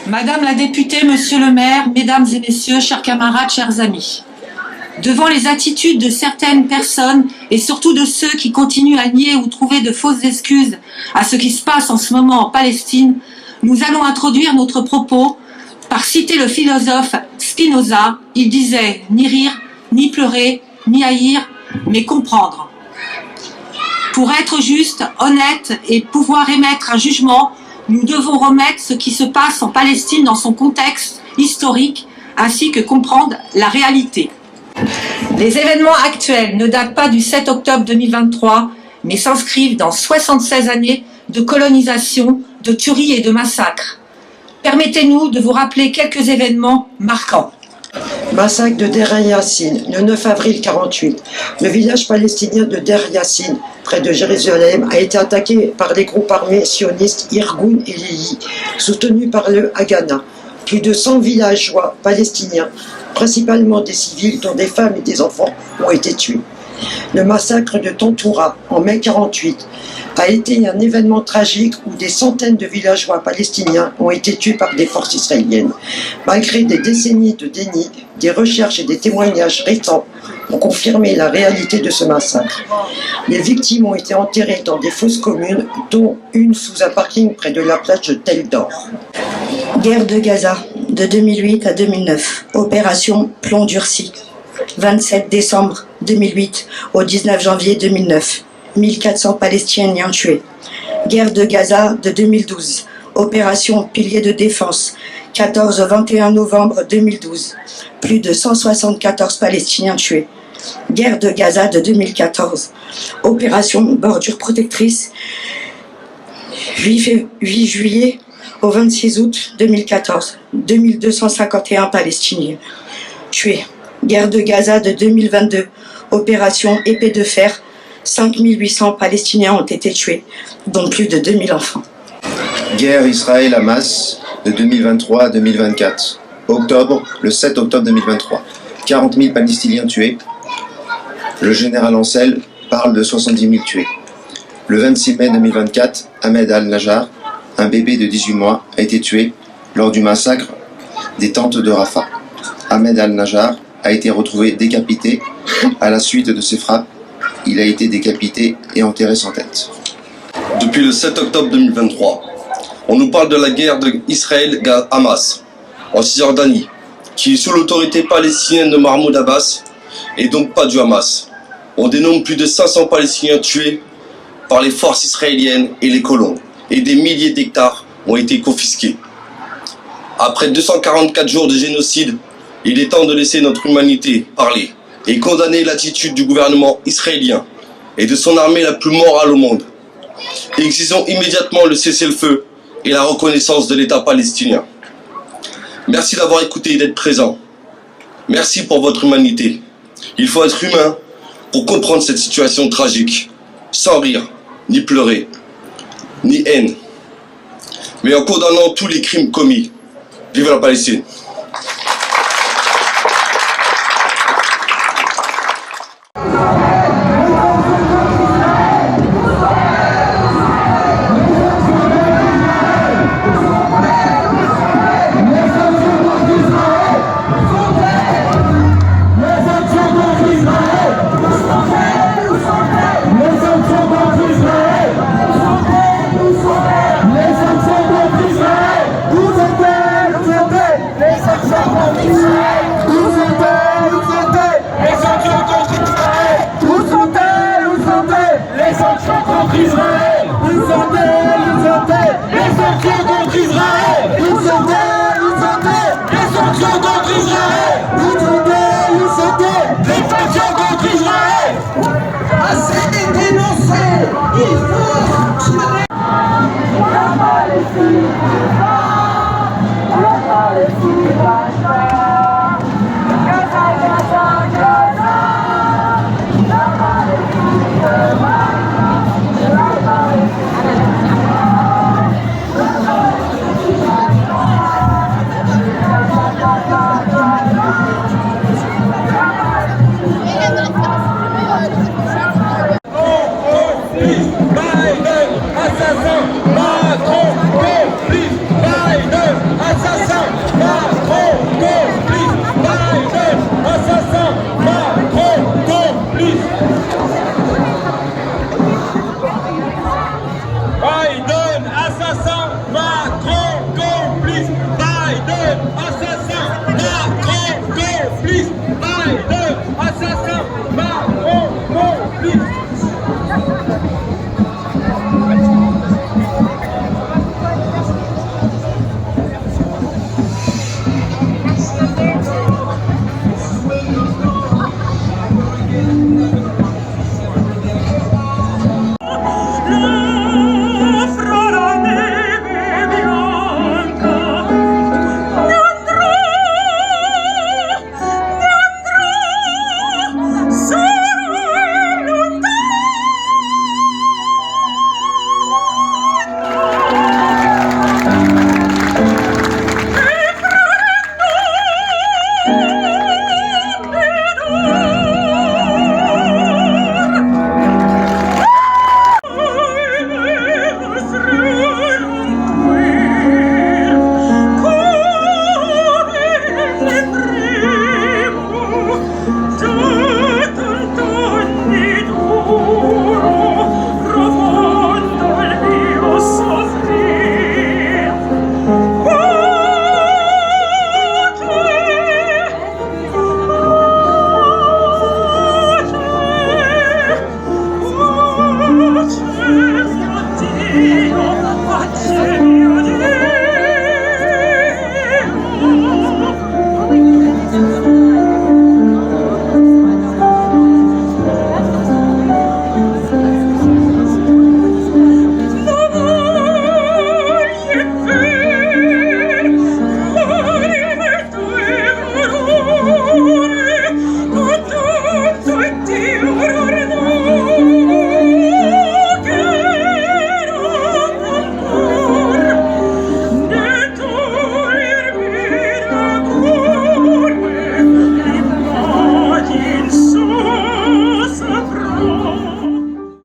Madame la députée, monsieur le maire, mesdames et messieurs, chers camarades, chers amis. Devant les attitudes de certaines personnes et surtout de ceux qui continuent à nier ou trouver de fausses excuses à ce qui se passe en ce moment en Palestine, nous allons introduire notre propos par citer le philosophe Spinoza. Il disait « ni rire, ni pleurer, ni haïr, mais comprendre ». Pour être juste, honnête et pouvoir émettre un jugement, nous devons remettre ce qui se passe en Palestine dans son contexte historique, ainsi que comprendre la réalité. Les événements actuels ne datent pas du 7 octobre 2023, mais s'inscrivent dans 76 années de colonisation, de tueries et de massacres. Permettez-nous de vous rappeler quelques événements marquants. Massacre de Der Yassin, le 9 avril 1948. Le village palestinien de Der Yassin, près de Jérusalem, a été attaqué par les groupes armés sionistes Irgun et Lehi, soutenus par le Haganah. Plus de 100 villageois palestiniens, principalement des civils, dont des femmes et des enfants, ont été tués. Le massacre de Tantoura, en mai 1948, a été un événement tragique où des centaines de villageois palestiniens ont été tués par des forces israéliennes. Malgré des décennies de déni, des recherches et des témoignages récents ont confirmé la réalité de ce massacre. Les victimes ont été enterrées dans des fosses communes, dont une sous un parking près de la plage de Tel d'Or. Guerre de Gaza, de 2008 à 2009. Opération Plomb durci. 27 décembre 2008 au 19 janvier 2009. 1400 Palestiniens tués. Guerre de Gaza de 2012. Opération Pilier de défense. 14 au 21 novembre 2012. Plus de 174 Palestiniens tués. Guerre de Gaza de 2014. Opération Bordure protectrice. 8 juillet au 26 août 2014. 2251 Palestiniens tués. Guerre de Gaza de 2022. Opération Épée de fer. 5800 Palestiniens ont été tués, dont plus de 2000 enfants. Guerre Israël-Hamas de 2023 à 2024. Octobre, le 7 octobre 2023. 40 000 Palestiniens tués. Le général Ancel parle de 70 000 tués. Le 26 mai 2024, Ahmed al-Najjar, un bébé de 18 mois, a été tué lors du massacre des tentes de Rafah. Ahmed al-Najjar a été retrouvé décapité à la suite de ces frappes. Il a été décapité et enterré sans tête. Depuis le 7 octobre 2023, on nous parle de la guerre d'Israël-Hamas en Cisjordanie, qui est sous l'autorité palestinienne de Mahmoud Abbas et donc pas du Hamas. On dénombre plus de 500 Palestiniens tués par les forces israéliennes et les colons, et des milliers d'hectares ont été confisqués. Après 244 jours de génocide, il est temps de laisser notre humanité parler et condamner l'attitude du gouvernement israélien et de son armée la plus morale au monde. Exigeons immédiatement le cessez-le-feu et la reconnaissance de l'État palestinien. Merci d'avoir écouté et d'être présent. Merci pour votre humanité. Il faut être humain pour comprendre cette situation tragique, sans rire, ni pleurer, ni haine, mais en condamnant tous les crimes commis. Vive la Palestine!